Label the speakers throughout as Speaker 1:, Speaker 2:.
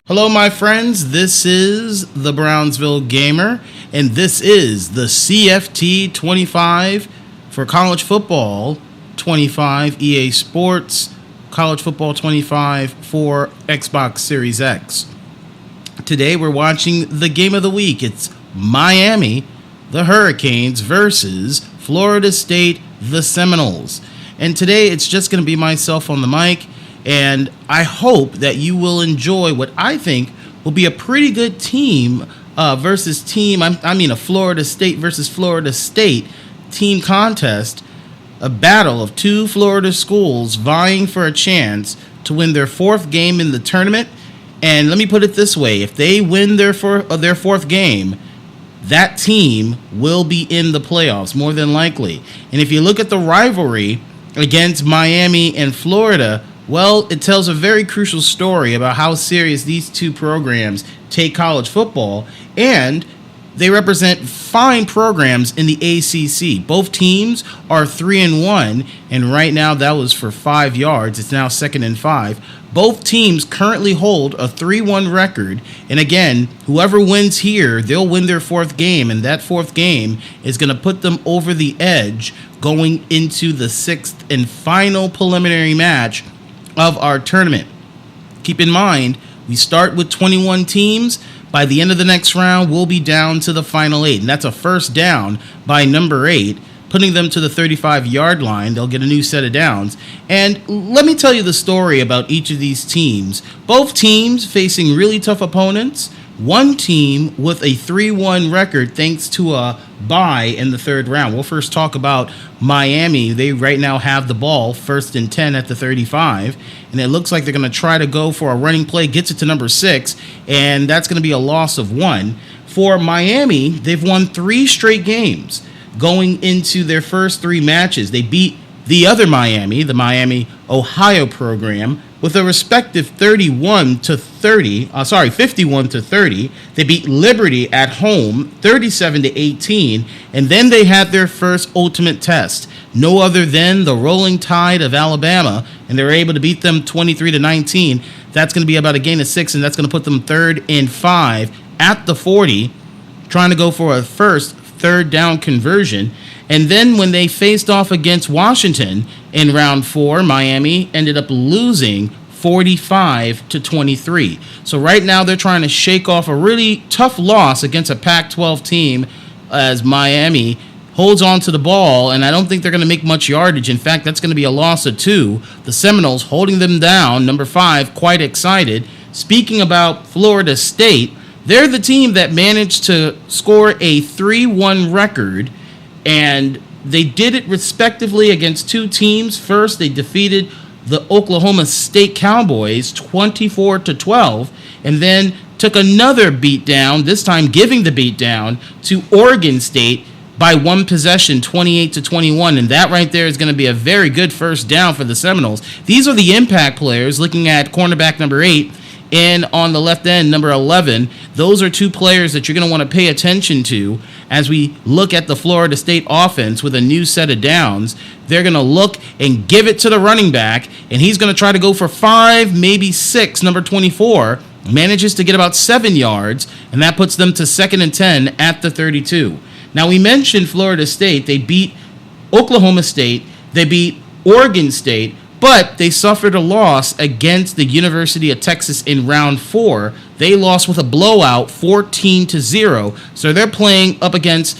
Speaker 1: Hello, my friends. This is the Brownsville Gamer, and this is the CFT 25 for college football 25 EA Sports, college football 25 for Xbox Series X. Today, we're watching the game of the week. It's Miami, the Hurricanes, versus Florida State, the Seminoles. And today, it's just going to be myself on the mic. And I hope that you will enjoy what I think will be a pretty good team versus team. A Florida State versus Florida State team contest. A battle of two Florida schools vying for a chance to win their fourth game in the tournament. And let me put it this way. If they win their fourth game, that team will be in the playoffs, more than likely. And if you look at the rivalry against Miami and Florida, well, it tells a very crucial story about how serious these two programs take college football, and they represent fine programs in the ACC. Both teams are 3-1, and right now that was for 5 yards. It's now 2nd and 5. Both teams currently hold a 3-1 record, and again, whoever wins here, they'll win their fourth game, and that fourth game is going to put them over the edge going into the sixth and final preliminary match of our tournament. Keep in mind, we start with 21 teams. By the end of the next round, we'll be down to the final 8, and that's a first down by number 8, putting them to the 35-yard line. They'll get a new set of downs. And let me tell you the story about each of these teams. Both teams facing really tough opponents. One team with a 3-1 record thanks to a bye in the third round. We'll first talk about Miami. They right now have the ball, 1st and 10 at the 35, and it looks like they're going to try to go for a running play, gets it to number 6, and that's going to be a loss of 1. For Miami, they've won 3 straight games going into their first 3 matches. They beat the other Miami, the Miami, Ohio program, with a respective 51 to 30. They beat Liberty at home 37 to 18, and then they had their first ultimate test. No other than the Rolling Tide of Alabama, and they were able to beat them 23 to 19. That's going to be about a gain of 6, and that's going to put them 3rd and 5 at the 40, trying to go for a first third down conversion. And then when they faced off against Washington in round 4, Miami ended up losing 45 to 23. So right now they're trying to shake off a really tough loss against a Pac-12 team as Miami holds on to the ball, and I don't think they're going to make much yardage. In fact, that's going to be a loss of 2. The Seminoles holding them down, number 5, quite excited. Speaking about Florida State, they're the team that managed to score a 3-1 record, and they did it respectively against 2 teams. First, they defeated the Oklahoma State Cowboys 24 to 12, and then took another beatdown, this time giving the beatdown to Oregon State by 1 possession, 28 to 21, and that right there is going to be a very good first down for the Seminoles. These are the impact players. Looking at cornerback number 8, and on the left end, number 11, those are 2 players that you're going to want to pay attention to as we look at the Florida State offense with a new set of downs. They're going to look and give it to the running back, and he's going to try to go for 5, maybe 6. Number 24 manages to get about 7 yards, and that puts them to 2nd and 10 at the 32. Now, we mentioned Florida State. They beat Oklahoma State. They beat Oregon State. But they suffered a loss against the University of Texas in round 4. They lost with a blowout, 14 to 0. So they're playing up against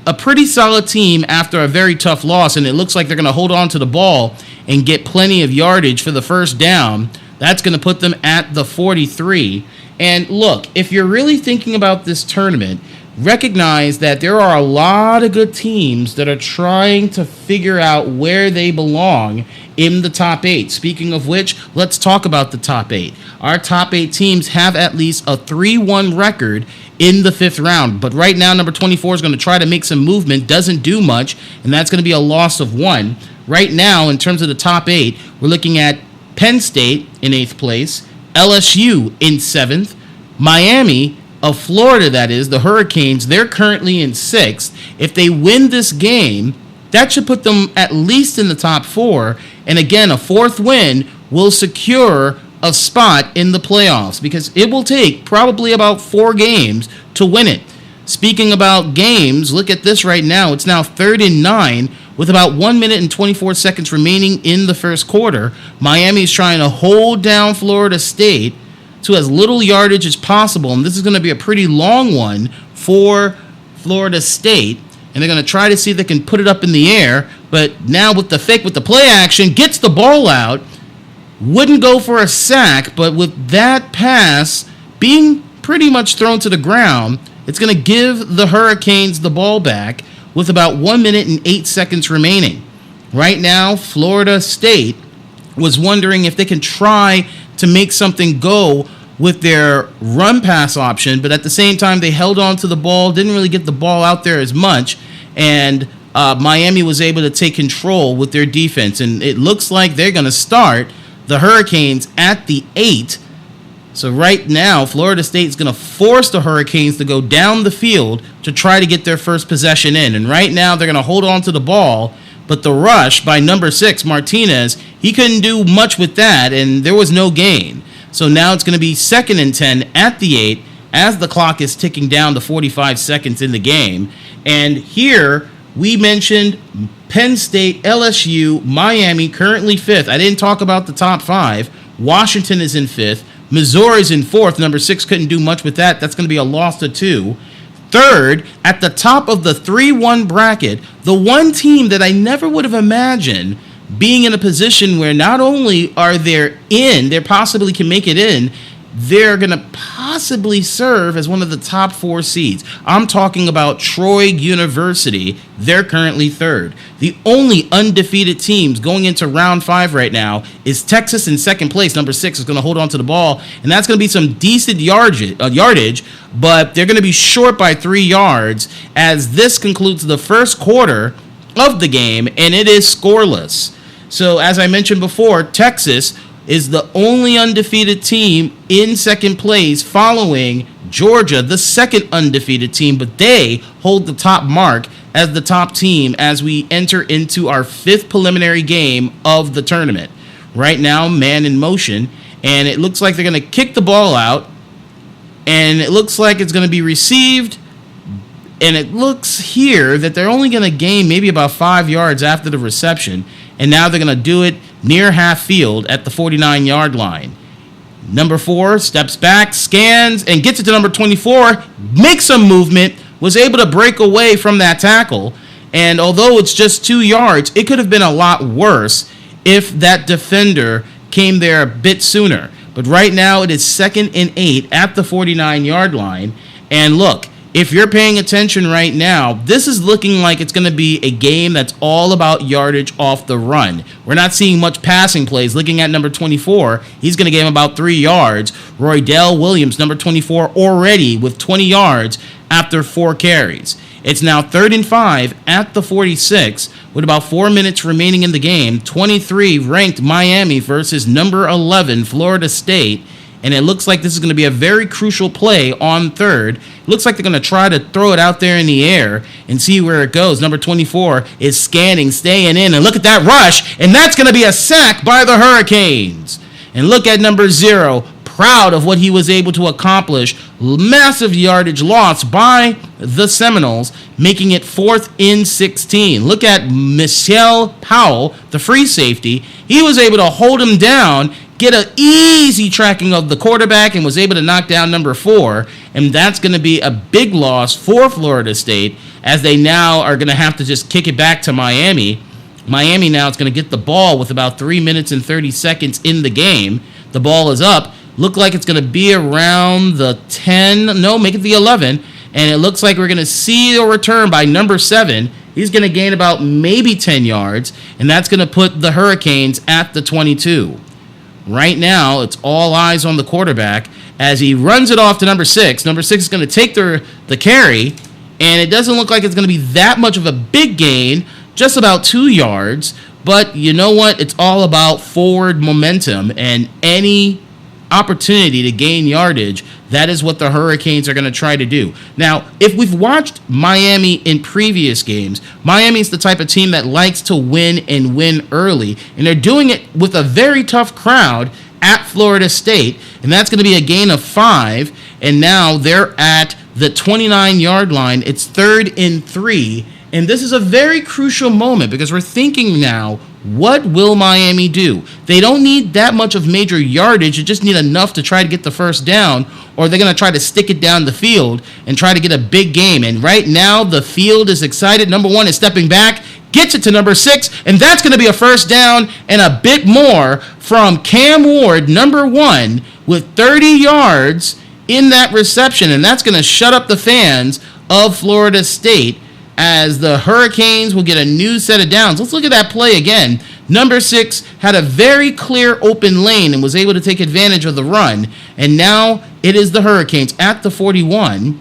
Speaker 1: a pretty solid team after a very tough loss, and it looks like they're going to hold on to the ball and get plenty of yardage for the first down. That's going to put them at the 43. And look, if you're really thinking about this tournament, recognize that there are a lot of good teams that are trying to figure out where they belong in the top 8. Speaking of which, let's talk about the top 8. Our top 8 teams have at least a 3-1 record in the 5th round. But right now, number 24 is going to try to make some movement, doesn't do much, and that's going to be a loss of 1. Right now, in terms of the top 8, we're looking at Penn State in 8th place, LSU in 7th, Miami of Florida, that is, the Hurricanes, they're currently in 6th. If they win this game, that should put them at least in the top 4. And again, a 4th win will secure a spot in the playoffs because it will take probably about 4 games to win it. Speaking about games, look at this right now. It's now 3rd and 9 with about 1 minute and 24 seconds remaining in the first quarter. Miami's trying to hold down Florida State to as little yardage as possible, and this is going to be a pretty long one for Florida State, and they're going to try to see if they can put it up in the air, but now with the fake, with the play action, gets the ball out, wouldn't go for a sack, but with that pass being pretty much thrown to the ground, it's going to give the Hurricanes the ball back with about 1 minute and 8 seconds remaining. Right now, Florida State was wondering if they can try to make something go with their run pass option, but at the same time, they held on to the ball, didn't really get the ball out there as much, and Miami was able to take control with their defense, and it looks like they're going to start the Hurricanes at the 8. So right now, Florida State is going to force the Hurricanes to go down the field to try to get their first possession in. And right now, they're going to hold on to the ball, but the rush by number 6, Martinez, he couldn't do much with that, and there was no gain. So now it's going to be 2nd and 10 at the 8 as the clock is ticking down to 45 seconds in the game. And here we mentioned Penn State, LSU, Miami, currently 5th. I didn't talk about the top 5. Washington is in 5th. Missouri's in 4th. Number 6 couldn't do much with that. That's going to be a loss to 2. 3rd, at the top of the 3-1 bracket, the one team that I never would have imagined being in a position where not only are they possibly can make it in, they're going to possibly serve as one of the top 4 seeds. I'm talking about Troy University. They're currently 3rd. The only undefeated teams going into round 5 right now is Texas in 2nd place. Number 6 is going to hold on to the ball, and that's going to be some decent yardage, but they're going to be short by 3 yards as this concludes the first quarter of the game, and it is scoreless. So as I mentioned before, Texas is the only undefeated team in 2nd place following Georgia, the 2nd undefeated team, but they hold the top mark as the top team as we enter into our 5th preliminary game of the tournament. Right now, man in motion, and it looks like they're going to kick the ball out, and it looks like it's going to be received, and it looks here that they're only going to gain maybe about 5 yards after the reception, and now they're going to do it near half field at the 49-yard line. Number 4 steps back, scans, and gets it to number 24, makes some movement, was able to break away from that tackle, and although it's just 2 yards, it could have been a lot worse if that defender came there a bit sooner. But right now, it is 2nd and 8 at the 49-yard line, and look, if you're paying attention right now, this is looking like it's going to be a game that's all about yardage off the run. We're not seeing much passing plays. Looking at number 24, he's going to gain about 3 yards. Roydell Williams, number 24, already with 20 yards after 4 carries. It's now 3rd and 5 at the 46 with about 4 minutes remaining in the game. 23 ranked Miami versus number 11 Florida State. And it looks like this is going to be a very crucial play on 3rd. It looks like they're going to try to throw it out there in the air and see where it goes. Number 24 is scanning, staying in, and look at that rush, and that's going to be a sack by the Hurricanes. And look at number 0, proud of what he was able to accomplish. Massive yardage loss by the Seminoles, making it 4th and 16. Look at Michelle Powell, the free safety. He was able to hold him down, get an easy tracking of the quarterback, and was able to knock down number 4. And that's going to be a big loss for Florida State as they now are going to have to just kick it back to Miami. Miami now is going to get the ball with about 3 minutes and 30 seconds in the game. The ball is up. Look like it's going to be around the 10. No, make it the 11. And it looks like we're going to see a return by number 7. He's going to gain about maybe 10 yards. And that's going to put the Hurricanes at the 22. Right now, it's all eyes on the quarterback as he runs it off to number 6. Number 6 is going to take the carry, and it doesn't look like it's going to be that much of a big gain, just about 2 yards. But you know what? It's all about forward momentum, and any opportunity to gain yardage, that is what the Hurricanes are going to try to do. Now, if we've watched Miami in previous games, Miami's the type of team that likes to win and win early, and they're doing it with a very tough crowd at Florida State, and that's going to be a gain of 5, and now they're at the 29-yard line. It's 3rd and 3, and this is a very crucial moment because we're thinking now, what will Miami do? They don't need that much of major yardage. You just need enough to try to get the first down, or they're going to try to stick it down the field and try to get a big game. And right now, the field is excited. Number 1 is stepping back, gets it to number 6, and that's going to be a first down and a bit more from Cam Ward, number 1, with 30 yards in that reception. And that's going to shut up the fans of Florida State as the Hurricanes will get a new set of downs. Let's look at that play again. Number 6 had a very clear open lane and was able to take advantage of the run. And now it is the Hurricanes at the 41.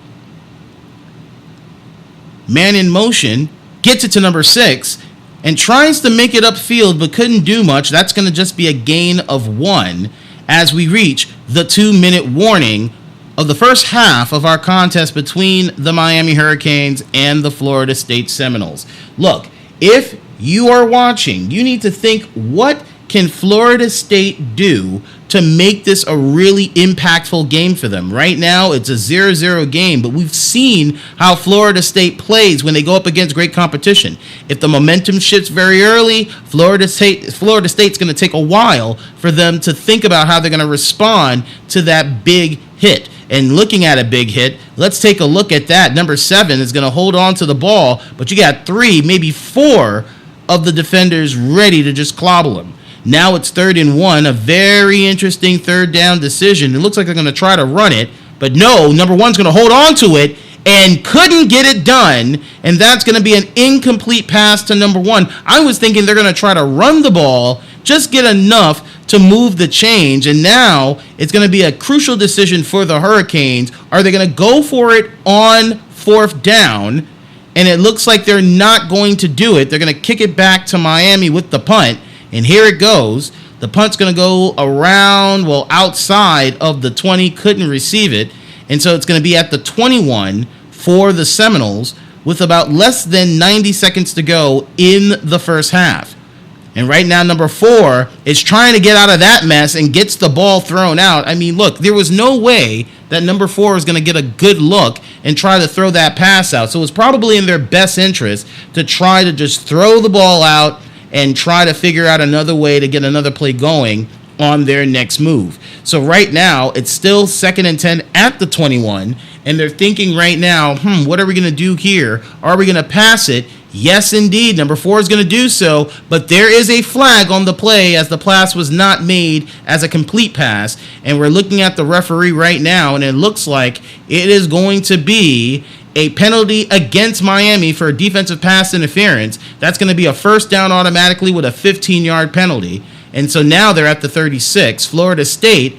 Speaker 1: Man in motion, gets it to number 6, and tries to make it upfield but couldn't do much. That's going to just be a gain of 1 as we reach the 2-minute warning of the first half of our contest between the Miami Hurricanes and the Florida State Seminoles. Look, if you are watching, you need to think, what can Florida State do to make this a really impactful game for them? Right now, it's a 0-0 game, but we've seen how Florida State plays when they go up against great competition. If the momentum shifts very early, Florida State's going to take a while for them to think about how they're going to respond to that big hit. And looking at a big hit, let's take a look at that. Number 7 is going to hold on to the ball, but you got 3, maybe 4 of the defenders ready to just clobble him. Now it's 3rd and 1, a very interesting 3rd down decision. It looks like they're going to try to run it, but no, number 1's going to hold on to it and couldn't get it done, and that's going to be an incomplete pass to number 1. I was thinking they're going to try to run the ball, just get enough to move the change, and now it's going to be a crucial decision for the Hurricanes. Are they going to go for it on 4th down? And it looks like they're not going to do it. They're going to kick it back to Miami with the punt, and here it goes. The punt's going to go around, outside of the 20, couldn't receive it, and so it's going to be at the 21 for the Seminoles with about less than 90 seconds to go in the first half. And right now, number 4 is trying to get out of that mess and gets the ball thrown out. I mean, look, there was no way that number 4 was going to get a good look and try to throw that pass out. So it was probably in their best interest to try to just throw the ball out and try to figure out another way to get another play going on their next move. So right now, it's still 2nd and 10 at the 21, and they're thinking right now, what are we going to do here? Are we going to pass it? Yes, indeed. Number 4 is going to do so, but there is a flag on the play as the pass was not made as a complete pass, and we're looking at the referee right now, and it looks like it is going to be a penalty against Miami for defensive pass interference. That's going to be a first down automatically with a 15-yard penalty, and so now they're at the 36. Florida State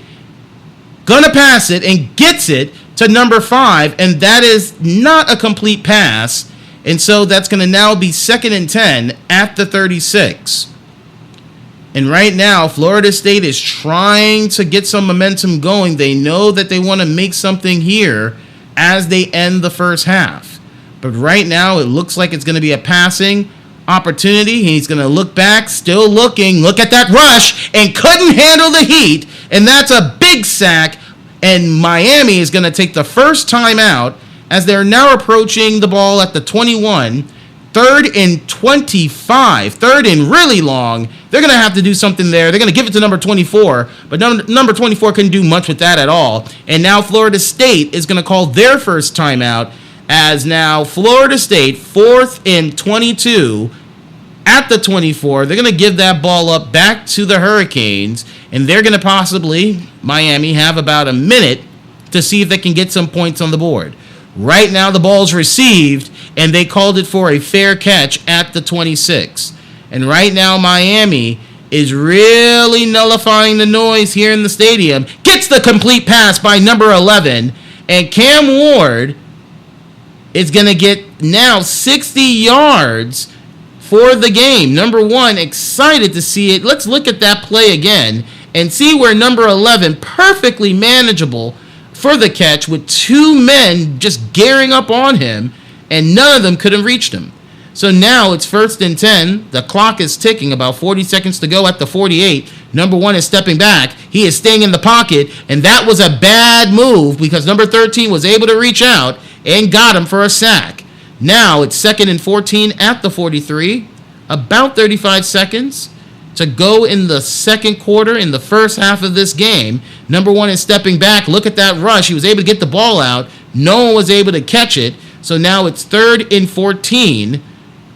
Speaker 1: going to pass it and gets it to number 5, and that is not a complete pass. And so that's going to now be 2nd and 10 at the 36. And right now, Florida State is trying to get some momentum going. They know that they want to make something here as they end the first half. But right now, it looks like it's going to be a passing opportunity. He's going to look back, still looking. Look at that rush, and couldn't handle the heat. And that's a big sack. And Miami is going to take the first time out as they're now approaching the ball at the 21, 3rd and 25, 3rd and really long. They're going to have to do something there. They're going to give it to number 24, but number 24 couldn't do much with that at all. And now Florida State is going to call their first timeout as now Florida State, 4th and 22 at the 24. They're going to give that ball up back to the Hurricanes, and they're going to possibly, Miami, have about a minute to see if they can get some points on the board. Right now, the ball's received, and they called it for a fair catch at the 26. And right now, Miami is really nullifying the noise here in the stadium. Gets the complete pass by number 11, and Cam Ward is going to get now 60 yards for the game. Number 1, excited to see it. Let's look at that play again and see where number 11, perfectly manageable for the catch with 2 men just gearing up on him, and none of them could have reached him. So now it's 1st and 10. The clock is ticking, about 40 seconds to go at the 48. Number 1 is stepping back, He is staying in the pocket, and that was a bad move because number 13 was able to reach out and got him for a sack. Now it's 2nd and 14 at the 43, about 35 seconds to go in the second quarter, in the first half of this game. Number 1 is stepping back. Look at that rush. He was able to get the ball out. No one was able to catch it. So now it's 3rd and 14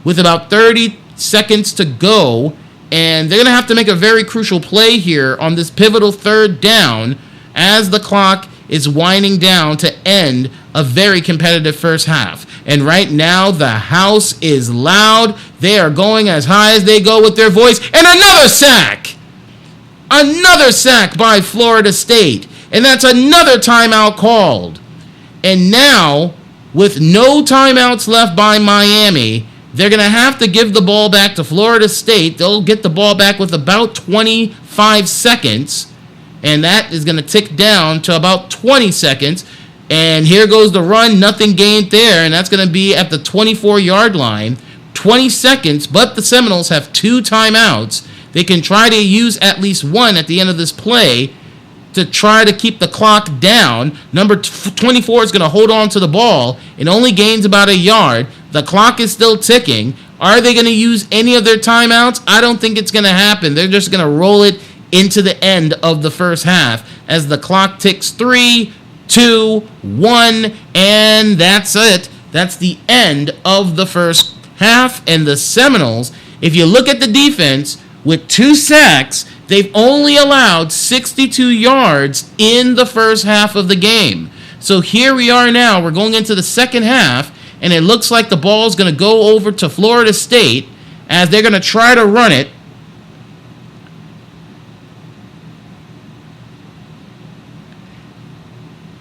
Speaker 1: with about 30 seconds to go. And they're going to have to make a very crucial play here on this pivotal 3rd down as the clock is winding down to end a very competitive first half. And right now, the house is loud. They are going as high as they go with their voice. And another sack! Another sack by Florida State. And that's another timeout called. And now, with no timeouts left by Miami, they're going to have to give the ball back to Florida State. They'll get the ball back with about 25 seconds. And that is going to tick down to about 20 seconds. And here goes the run, nothing gained there, and that's going to be at the 24-yard line. 20 seconds, but the Seminoles have 2 timeouts. They can try to use at least one at the end of this play to try to keep the clock down. Number 24 is going to hold on to the ball. It only gains about a yard. The clock is still ticking. Are they going to use any of their timeouts? I don't think it's going to happen. They're just going to roll it into the end of the first half as the clock ticks 3, 2, 1, and that's it. That's the end of the first half. And the Seminoles, if you look at the defense, with 2 sacks, they've only allowed 62 yards in the first half of the game. So here we are now. We're going into the second half, and it looks like the ball is going to go over to Florida State as they're going to try to run it.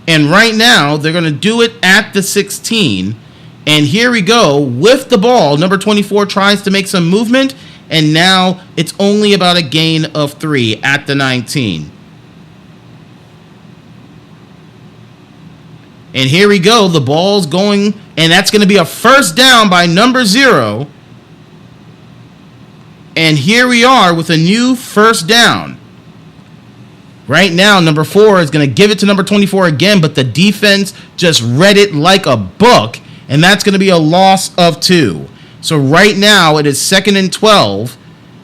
Speaker 1: And right now, they're going to do it at the 16. And here we go with the ball. Number 24 tries to make some movement. And now it's only about a gain of 3 at the 19. And here we go. The ball's going. And that's going to be a first down by number 0. And here we are with a new first down. Right now, number 4 is going to give it to number 24 again, but the defense just read it like a book, and that's going to be a loss of 2. So right now, it is 2nd and 12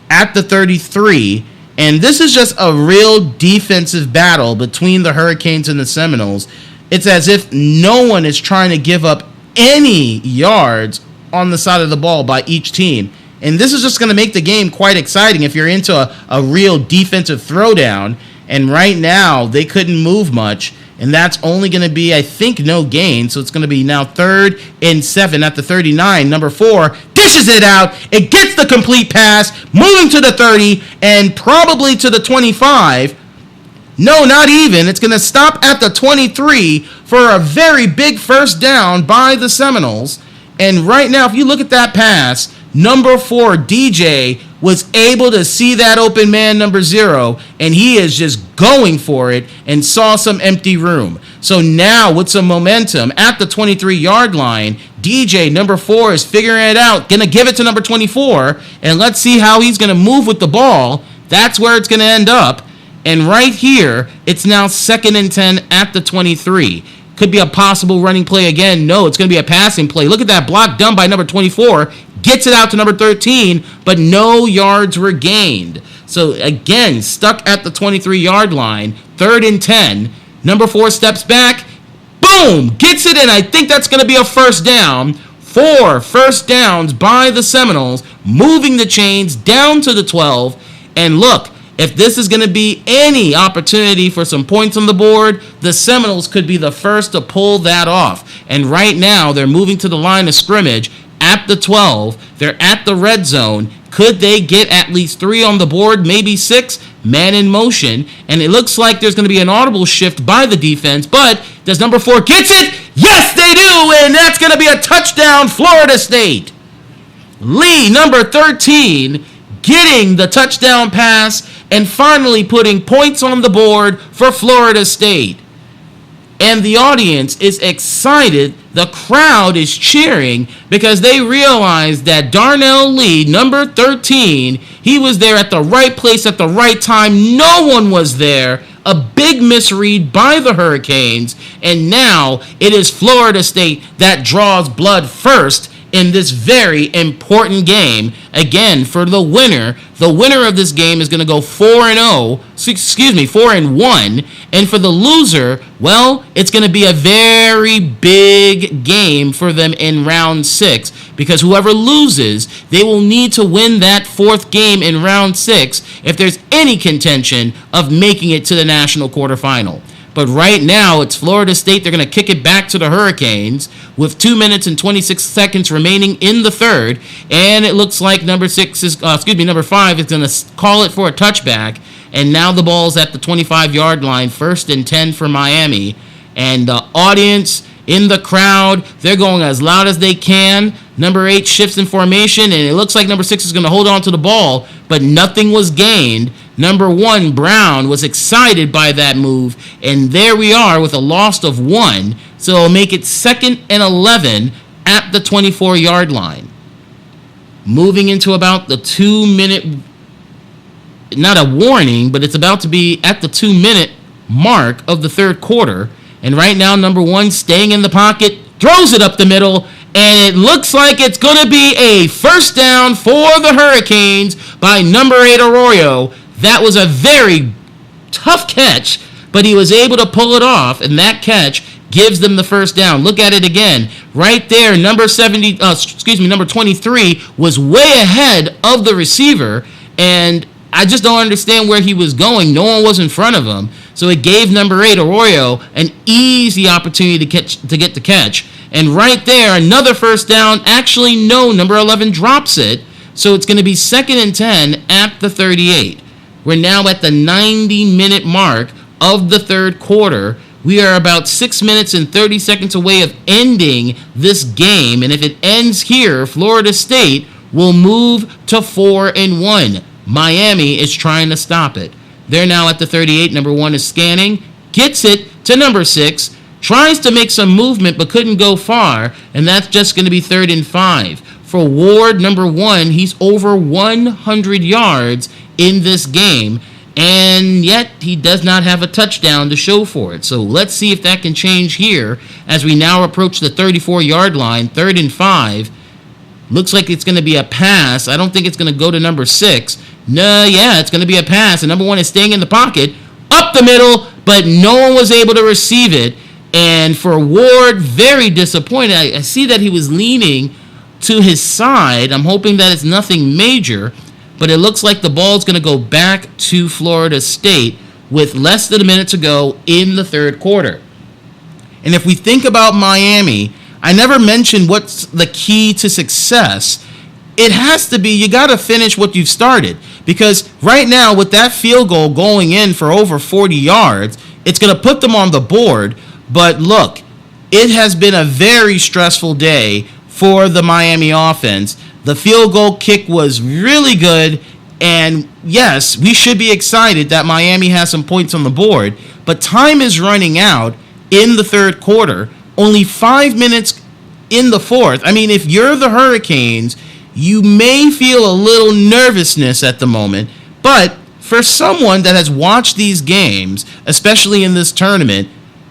Speaker 1: at the 33, and this is just a real defensive battle between the Hurricanes and the Seminoles. It's as if no one is trying to give up any yards on the side of the ball by each team. And this is just going to make the game quite exciting if you're into a real defensive throwdown. And right now, they couldn't move much. And that's only going to be, I think, no gain. So it's going to be now 3rd and 7 at the 39. Number 4 dishes it out. It gets the complete pass, moving to the 30 and probably to the 25. No, not even. It's going to stop at the 23 for a very big first down by the Seminoles. And right now, if you look at that pass, number 4, DJ, was able to see that open man, number 0, and he is just going for it and saw some empty room. So now with some momentum at the 23-yard line, DJ, number 4, is figuring it out, going to give it to number 24, and let's see how he's going to move with the ball. That's where it's going to end up. And right here, it's now 2nd and 10 at the 23. Could be a possible running play again. No, it's going to be a passing play. Look at that block done by number 24. Gets it out to number 13, but no yards were gained. So again, stuck at the 23-yard line, 3rd and 10. Number 4 steps back. Boom! Gets it in. I think that's going to be a first down. 4 first downs by the Seminoles, moving the chains down to the 12. And look, if this is going to be any opportunity for some points on the board, the Seminoles could be the first to pull that off. And right now, they're moving to the line of scrimmage at the 12. They're at the red zone. Could they get at least 3 on the board, maybe 6? Man in motion. And it looks like there's going to be an audible shift by the defense. But does number 4 gets it? Yes, they do. And that's going to be a touchdown, Florida State. Lee, number 13, getting the touchdown pass and finally putting points on the board for Florida State. and the audience is excited. The crowd is cheering because they realize that Darnell Lee, number 13, he was there at the right place at the right time. No one was there. A big misread by the Hurricanes, and now it is Florida State that draws blood first in this very important game. Again, for the winner of this game is going to go 4-1, and for the loser, well, it's going to be a very big game for them in round 6, because whoever loses, they will need to win that fourth game in round 6 if there's any contention of making it to the National Quarterfinal. But right now, it's Florida State. They're going to kick it back to the Hurricanes with 2 minutes and 26 seconds remaining in the third. And it looks like number 5 is going to call it for a touchback. And now the ball's at the 25-yard line, 1st and 10 for Miami. And the audience in the crowd, they're going as loud as they can. Number 8 shifts in formation, and it looks like number 6 is going to hold on to the ball, but nothing was gained. Number 1, Brown, was excited by that move, and there we are with a loss of 1, so it'll make it 2nd and 11 at the 24-yard line. Moving into about the 2-minute, not a warning, but it's about to be at the 2-minute mark of the third quarter, and right now number 1 staying in the pocket, throws it up the middle, and it looks like it's going to be a first down for the Hurricanes by number 8, Arroyo. That was a very tough catch, but he was able to pull it off, and that catch gives them the first down. Look at it again. Right there, number 23 was way ahead of the receiver, and I just don't understand where he was going. No one was in front of him, so it gave number 8, Arroyo, an easy opportunity to get the catch. And right there, another first down. Actually, no, number 11 drops it, so it's going to be 2nd and 10 at the 38. We're now at the 90-minute mark of the third quarter. We are about 6 minutes and 30 seconds away of ending this game, and if it ends here, Florida State will move to 4-1. Miami is trying to stop it. They're now at the 38. Number 1 is scanning, gets it to number 6, tries to make some movement but couldn't go far, and that's just going to be 3rd and 5. For Ward, number 1, he's over 100 yards in this game, and yet he does not have a touchdown to show for it. So let's see if that can change here as we now approach the 34-yard line, 3rd and 5. Looks like it's going to be a pass. I don't think it's going to go to number 6. It's going to be a pass, and number 1 is staying in the pocket, up the middle, but no one was able to receive it. And for Ward, very disappointed. I see that he was leaning to his side. I'm hoping that it's nothing major, but it looks like the ball's going to go back to Florida State with less than a minute to go in the third quarter. And if we think about Miami, I never mentioned what's the key to success. It has to be you got to finish what you've started, because right now with that field goal going in for over 40 yards, it's going to put them on the board. But look, it has been a very stressful day for the Miami offense. The field goal kick was really good, and yes, we should be excited that Miami has some points on the board, but time is running out in the third quarter. Only 5 minutes in the fourth. I mean, if you're the Hurricanes, you may feel a little nervousness at the moment, but for someone that has watched these games, especially in this tournament,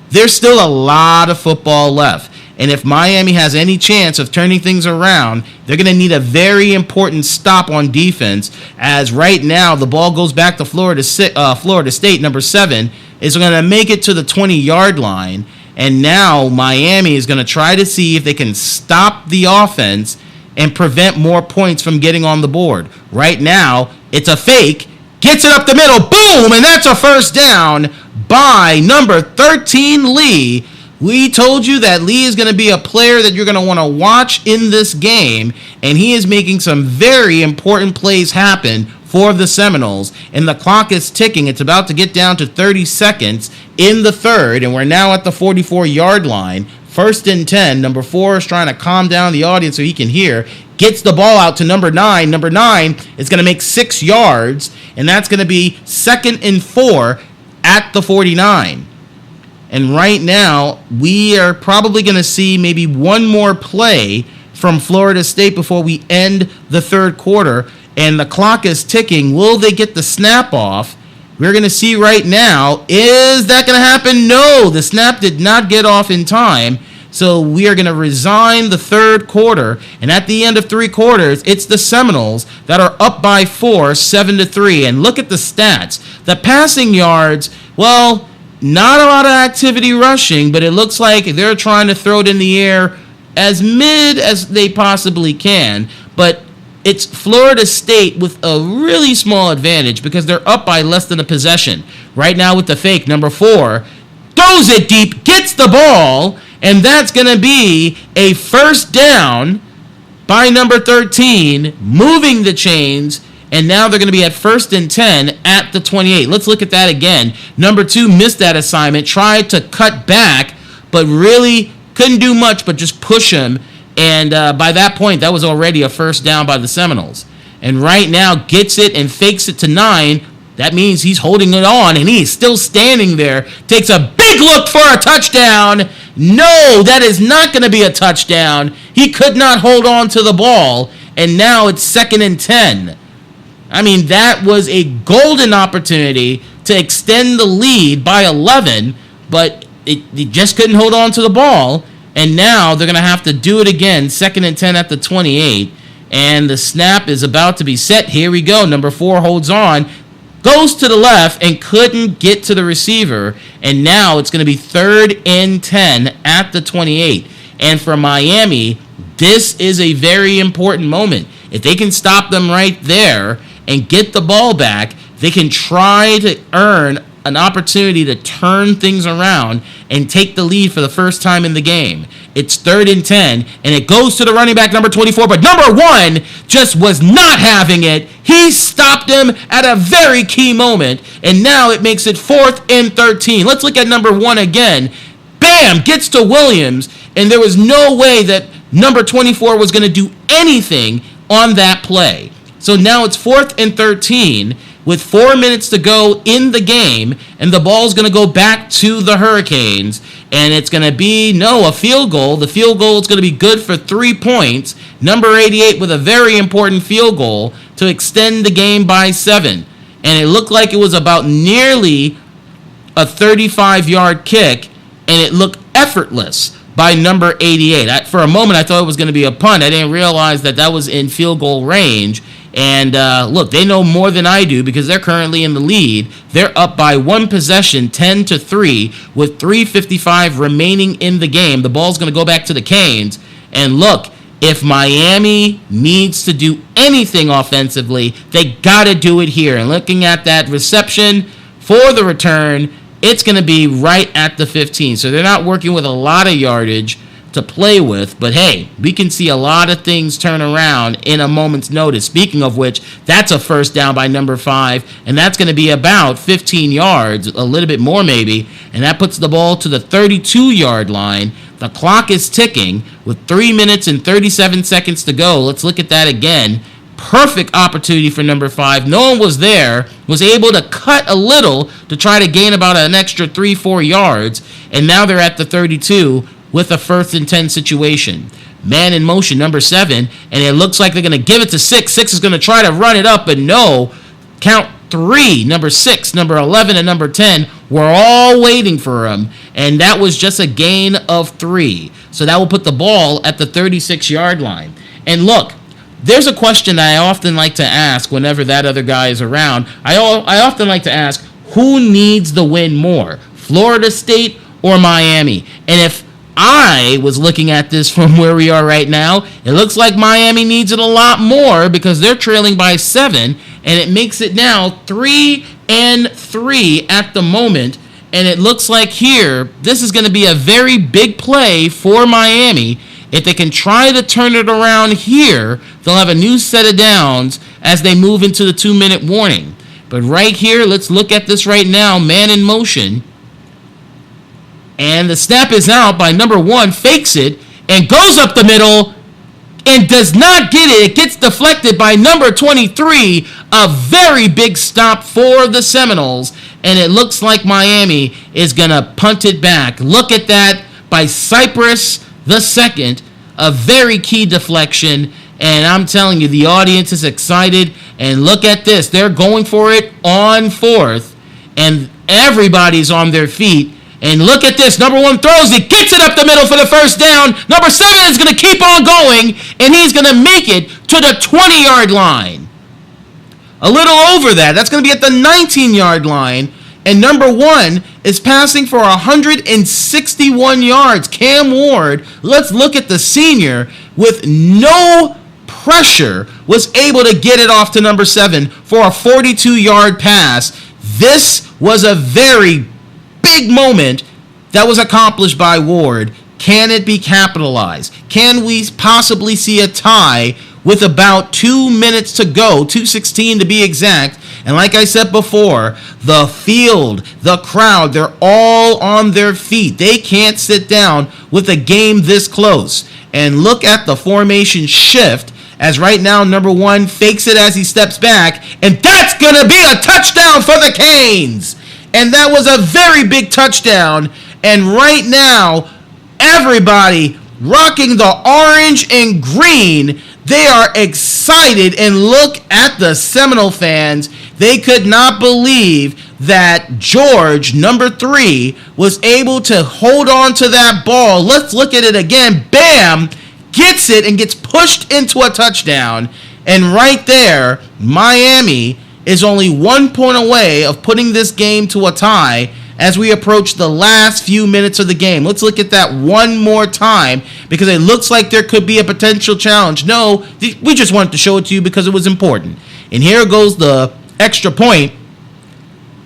Speaker 1: there's still a lot of football left. And if Miami has any chance of turning things around, they're going to need a very important stop on defense, as right now the ball goes back to Florida State. Number 7 is going to make it to the 20-yard line. And now Miami is going to try to see if they can stop the offense and prevent more points from getting on the board. Right now, it's a fake. Gets it up the middle. Boom! And that's a first down by number 13, Lee. We told you that Lee is going to be a player that you're going to want to watch in this game, and he is making some very important plays happen for the Seminoles, and the clock is ticking. It's about to get down to 30 seconds in the third, and we're now at the 44-yard line. 1st and 10. Number 4 is trying to calm down the audience so he can hear. Gets the ball out to number 9. Number 9 is going to make 6 yards, and that's going to be 2nd and 4 at the 49. And right now, we are probably going to see maybe one more play from Florida State before we end the third quarter. And the clock is ticking. Will they get the snap off? We're going to see right now. Is that going to happen? No, the snap did not get off in time. So we are going to resign the third quarter. And at the end of three quarters, it's the Seminoles that are up by 4, 7-3. And look at the stats. The passing yards, well, not a lot of activity rushing, but it looks like they're trying to throw it in the air as mid as they possibly can. But it's Florida State with a really small advantage because they're up by less than a possession. Right now with the fake, number 4, throws it deep, gets the ball, and that's going to be a first down by number 13, moving the chains, and now they're going to be at 1st and 10 at the 28. Let's look at that again. Number 2 missed that assignment, tried to cut back, but really couldn't do much but just push him. And by that point, that was already a first down by the Seminoles. And right now gets it and fakes it to 9. That means he's holding it on, and he's still standing there. Takes a big look for a touchdown. No, that is not going to be a touchdown. He could not hold on to the ball, and now it's 2nd and 10. I mean, that was a golden opportunity to extend the lead by 11, but he just couldn't hold on to the ball. And now they're going to have to do it again, 2nd and 10 at the 28. And the snap is about to be set. Here we go. Number 4 holds on, goes to the left, and couldn't get to the receiver. And now it's going to be 3rd and 10 at the 28. And for Miami, this is a very important moment. If they can stop them right there and get the ball back, they can try to earn an opportunity to turn things around and take the lead for the first time in the game. It's 3rd and 10, and it goes to the running back, number 24, but number 1 just was not having it. He stopped him at a very key moment, and now it makes it 4th and 13. Let's look at number 1 again. Bam! Gets to Williams, and there was no way that number 24 was going to do anything on that play. So now it's 4th and 13, with 4 minutes to go in the game, and the ball's going to go back to the Hurricanes, and it's going to be, a field goal. The field goal is going to be good for 3 points. Number 88 with a very important field goal to extend the game by 7. And it looked like it was about nearly a 35-yard kick, and it looked effortless by number 88. For a moment, I thought it was going to be a punt. I didn't realize that was in field goal range. And look, they know more than I do because they're currently in the lead. They're up by 1 possession, 10-3, with 3:55 remaining in the game. The ball's going to go back to the Canes. And look, if Miami needs to do anything offensively, they got to do it here. And looking at that reception for the return, it's going to be right at the 15. So they're not working with a lot of yardage to play with, but hey, we can see a lot of things turn around in a moment's notice. Speaking of which, that's a first down by number 5, and that's going to be about 15 yards, a little bit more maybe, and that puts the ball to the 32-yard line. The clock is ticking with 3 minutes and 37 seconds to go. Let's look at that again. Perfect opportunity for number 5. No one was there, was able to cut a little to try to gain about an extra 3-4 yards, and now they're at the 32 with a 1st and 10 situation. Man in motion, number 7, and it looks like they're going to give it to 6. 6 is going to try to run it up, but no. Count 3, number 6, number 11, and number 10 were all waiting for him, and that was just a gain of 3. So that will put the ball at the 36-yard line. And look, there's a question that I often like to ask whenever that other guy is around. I often like to ask, who needs the win more, Florida State or Miami? And if I was looking at this from where we are right now, it looks like Miami needs it a lot more because they're trailing by 7, and it makes it now 3-3 at the moment. And it looks like here, this is going to be a very big play for Miami. If they can try to turn it around here, they'll have a new set of downs as they move into the 2-minute warning. But right here, let's look at this right now, man in motion. And the snap is out by number 1, fakes it, and goes up the middle, and does not get it. It gets deflected by number 23, a very big stop for the Seminoles. and it looks like Miami is going to punt it back. Look at that by Cypress the second, a very key deflection, and I'm telling you, the audience is excited, and look at this. They're going for it on fourth, and everybody's on their feet. And look at this. Number 1 throws it, gets it up the middle for the first down. Number 7 is going to keep on going, and he's going to make it to the 20-yard line. A little over that. That's going to be at the 19-yard line. And number 1 is passing for 161 yards. Cam Ward, let's look at the senior, with no pressure, was able to get it off to number 7 for a 42-yard pass. This was a very big moment that was accomplished by Ward. Can it be capitalized? Can we possibly see a tie with about 2 minutes to go, 2:16 to be exact? And like I said before, the field, the crowd, they're all on their feet. They can't sit down with a game this close. And look at the formation shift, as right now number 1 fakes it as he steps back, and that's going to be a touchdown for the Canes. And that was a very big touchdown. And right now, everybody rocking the orange and green, they are excited. And look at the Seminole fans. They could not believe that George, number 3, was able to hold on to that ball. Let's look at it again. Bam! Gets it and gets pushed into a touchdown. And right there, Miami is only 1 point away of putting this game to a tie as we approach the last few minutes of the game. Let's look at that one more time, because it looks like there could be a potential challenge. No, we just wanted to show it to you because it was important. And here goes the extra point.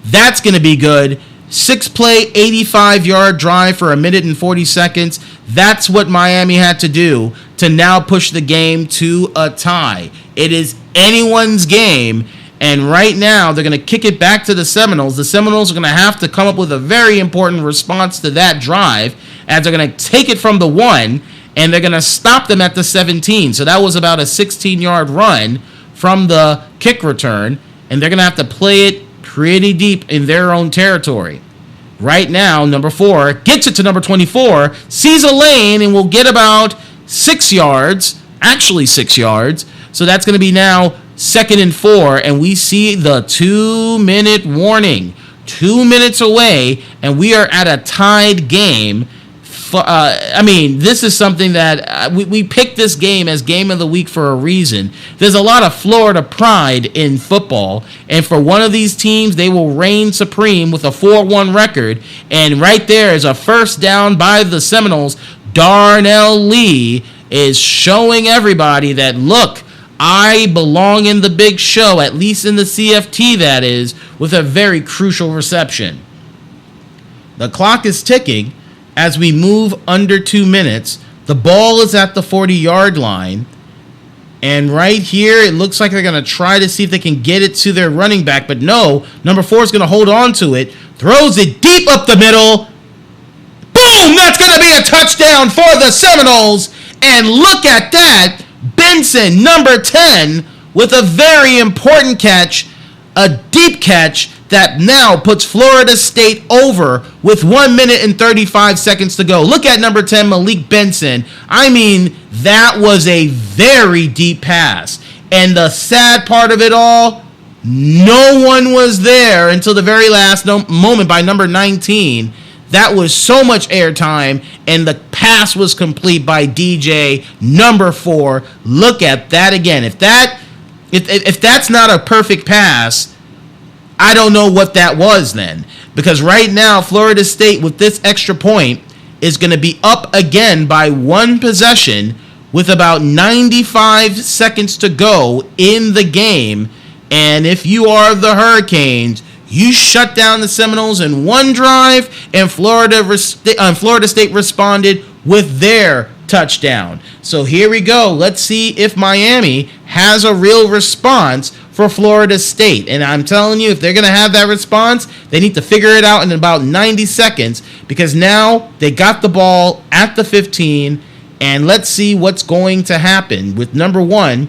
Speaker 1: That's going to be good. 6-play, 85-yard drive for 1 minute and 40 seconds. That's what Miami had to do to now push the game to a tie. It is anyone's game. And right now, they're going to kick it back to the Seminoles. The Seminoles are going to have to come up with a very important response to that drive, as they're going to take it from the 1, and they're going to stop them at the 17. So that was about a 16-yard run from the kick return, and they're going to have to play it pretty deep in their own territory. Right now, number 4 gets it to number 24, sees a lane, and will get about 6 yards, actually 6 yards. So that's going to be now 2nd and 4, and we see the 2-minute warning. 2 minutes away, and we are at a tied game. This is something that we picked this game as game of the week for a reason. There's a lot of Florida pride in football, and for one of these teams, they will reign supreme with a 4-1 record. And right there is a first down by the Seminoles. Darnell Lee is showing everybody that, look, I belong in the big show, at least in the CFT, that is, with a very crucial reception. The clock is ticking as we move under 2 minutes. The ball is at the 40-yard line. And right here, it looks like they're going to try to see if they can get it to their running back. But no, number 4 is going to hold on to it. Throws it deep up the middle. Boom! That's going to be a touchdown for the Seminoles. And look at that. Benson, number 10, with a very important catch, a deep catch that now puts Florida State over with 1 minute and 35 seconds to go. Look at number 10, Malik Benson. I mean, that was a very deep pass. And the sad part of it all, no one was there until the very last moment by number 19. That was so much airtime, and the pass was complete by DJ, number 4. Look at that again. If that's not a perfect pass, I don't know what that was then. Because right now, Florida State, with this extra point, is going to be up again by 1 possession with about 95 seconds to go in the game. And if you are the Hurricanes, you shut down the Seminoles in one drive, and Florida State responded with their touchdown. So here we go. Let's see if Miami has a real response for Florida State. And I'm telling you, if they're going to have that response, they need to figure it out in about 90 seconds, because now they got the ball at the 15, and let's see what's going to happen. With number 1,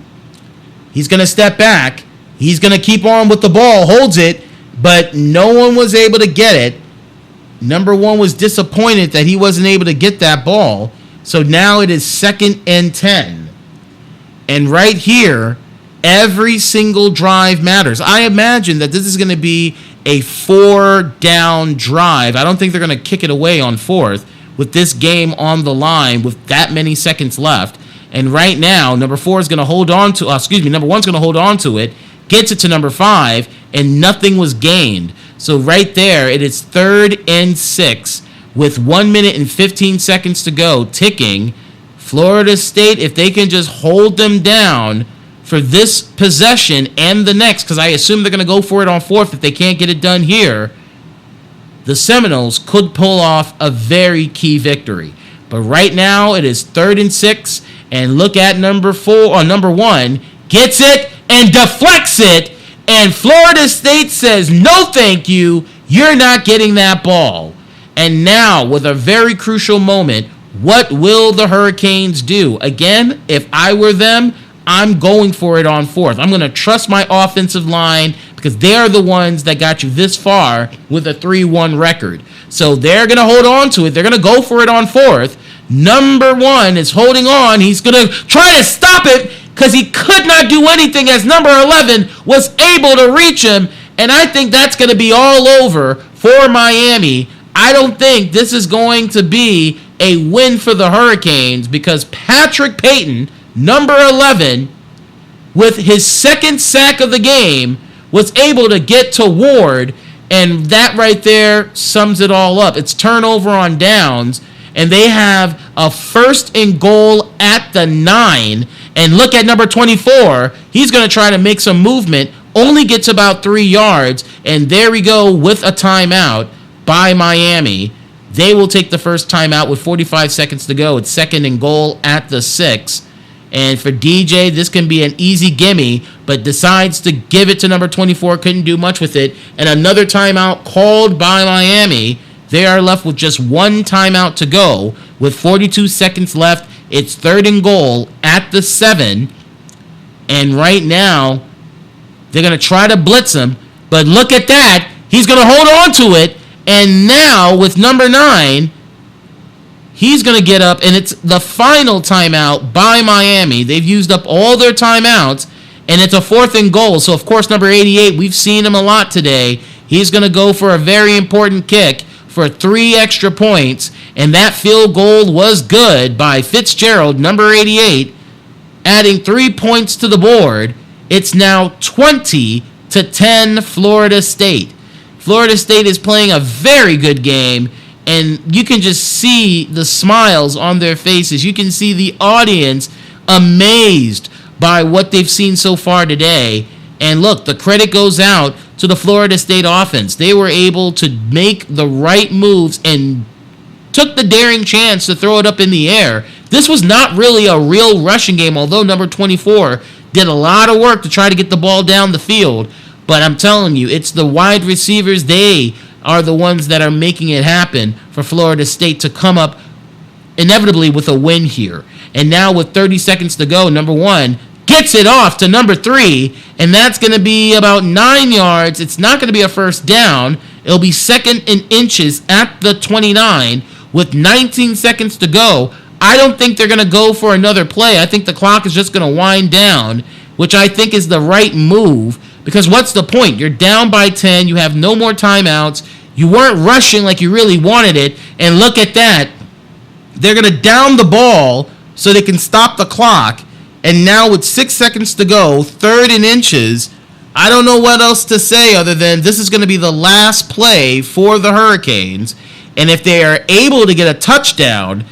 Speaker 1: he's going to step back. He's going to keep on with the ball, holds it. but no one was able to get it. Number one was disappointed that he wasn't able to get that ball. So now it is 2nd and 10. And right here, every single drive matters. I imagine that this is going to be a 4-down drive. I don't think they're going to kick it away on 4th with this game on the line with that many seconds left. And right now, number one's going to hold on to it, gets it to number 5, and nothing was gained. So right there, it is 3rd and 6 with 1 minute and 15 seconds to go, ticking. Florida State, if they can just hold them down for this possession and the next, because I assume they're going to go for it on 4th if they can't get it done here, the Seminoles could pull off a very key victory. But right now, it is 3rd and 6, and look at number 1, gets it and deflects it, and Florida State says, no thank you, you're not getting that ball. And now, with a very crucial moment, what will the Hurricanes do? Again, if I were them, I'm going for it on 4th. I'm going to trust my offensive line because they are the ones that got you this far with a 3-1 record. So they're going to hold on to it. They're going to go for it on 4th. Number 1 is holding on. He's going to try to stop it because he could not do anything as number 11 was able to reach him. And I think that's going to be all over for Miami. I don't think this is going to be a win for the Hurricanes because Patrick Payton, number 11, with his 2nd sack of the game, was able to get to Ward, and that right there sums it all up. It's turnover on downs, and they have a 1st and goal at the 9, and look at number 24. He's going to try to make some movement, only gets about 3 yards, and there we go with a timeout by Miami. They will take the first timeout with 45 seconds to go. It's 2nd and goal at the 6. And for DJ, this can be an easy gimme, but decides to give it to number 24. Couldn't do much with it. And another timeout called by Miami. They are left with just 1 timeout to go. With 42 seconds left, it's 3rd and goal at the 7. And right now, they're going to try to blitz him. But look at that. He's going to hold on to it. And now, with number 9, he's going to get up, and it's the final timeout by Miami. They've used up all their timeouts, and it's a 4th and goal. So, of course, number 88, we've seen him a lot today. He's going to go for a very important kick for 3 extra points, and that field goal was good by Fitzgerald, number 88, adding 3 points to the board. It's now 20-10 Florida State. Florida State is playing a very good game, and you can just see the smiles on their faces. You can see the audience amazed by what they've seen so far today. And look, the credit goes out to the Florida State offense. They were able to make the right moves and took the daring chance to throw it up in the air. This was not really a real rushing game, although number 24 did a lot of work to try to get the ball down the field. But I'm telling you, it's the wide receivers. They are the ones that are making it happen for Florida State to come up inevitably with a win here. And now with 30 seconds to go, number 1 gets it off to number 3, and that's going to be about 9 yards. It's not going to be a first down. It'll be 2nd and inches at the 29 with 19 seconds to go. I don't think they're going to go for another play. I think the clock is just going to wind down, which I think is the right move. Because what's the point? You're down by 10. You have no more timeouts. You weren't rushing like you really wanted it. And look at that. They're going to down the ball so they can stop the clock. And now with 6 seconds to go, 3rd and inches, I don't know what else to say other than this is going to be the last play for the Hurricanes. And if they are able to get a touchdown,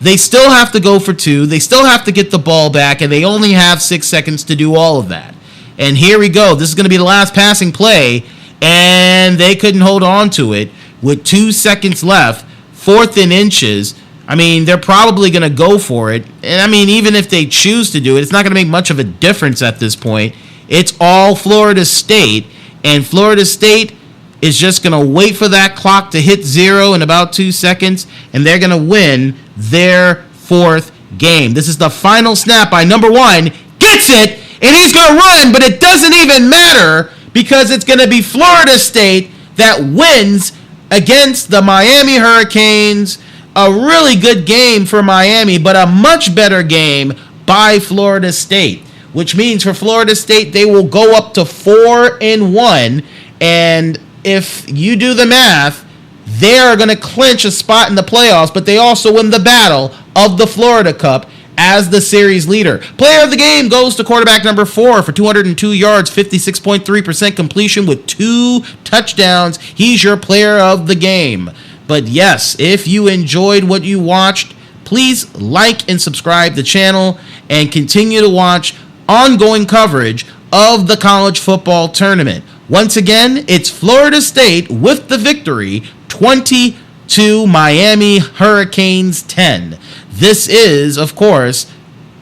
Speaker 1: they still have to go for 2. They still have to get the ball back. And they only have 6 seconds to do all of that. And here we go. This is going to be the last passing play, and they couldn't hold on to it with 2 seconds left, 4th and inches. I mean, they're probably going to go for it. And, I mean, even if they choose to do it, it's not going to make much of a difference at this point. It's all Florida State, and Florida State is just going to wait for that clock to hit 0 in about 2 seconds, and they're going to win their 4th game. This is the final snap by number 1. Gets it! And he's going to run, but it doesn't even matter because it's going to be Florida State that wins against the Miami Hurricanes. A really good game for Miami, but a much better game by Florida State, which means for Florida State, they will go up to 4-1. And if you do the math, they are going to clinch a spot in the playoffs, but they also win the battle of the Florida Cup as the series leader. Player of the game goes to quarterback number 4 for 202 yards, 56.3% completion with 2 touchdowns. He's your player of the game. But yes, if you enjoyed what you watched, please like and subscribe to the channel and continue to watch ongoing coverage of the college football tournament. Once again, it's Florida State with the victory, 20-2 Miami Hurricanes 10. This is, of course,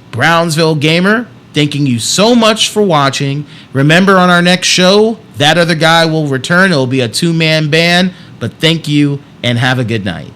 Speaker 1: Brownsville Gamer, thanking you so much for watching. Remember, on our next show, that other guy will return. It will be a 2-man band. But thank you and have a good night.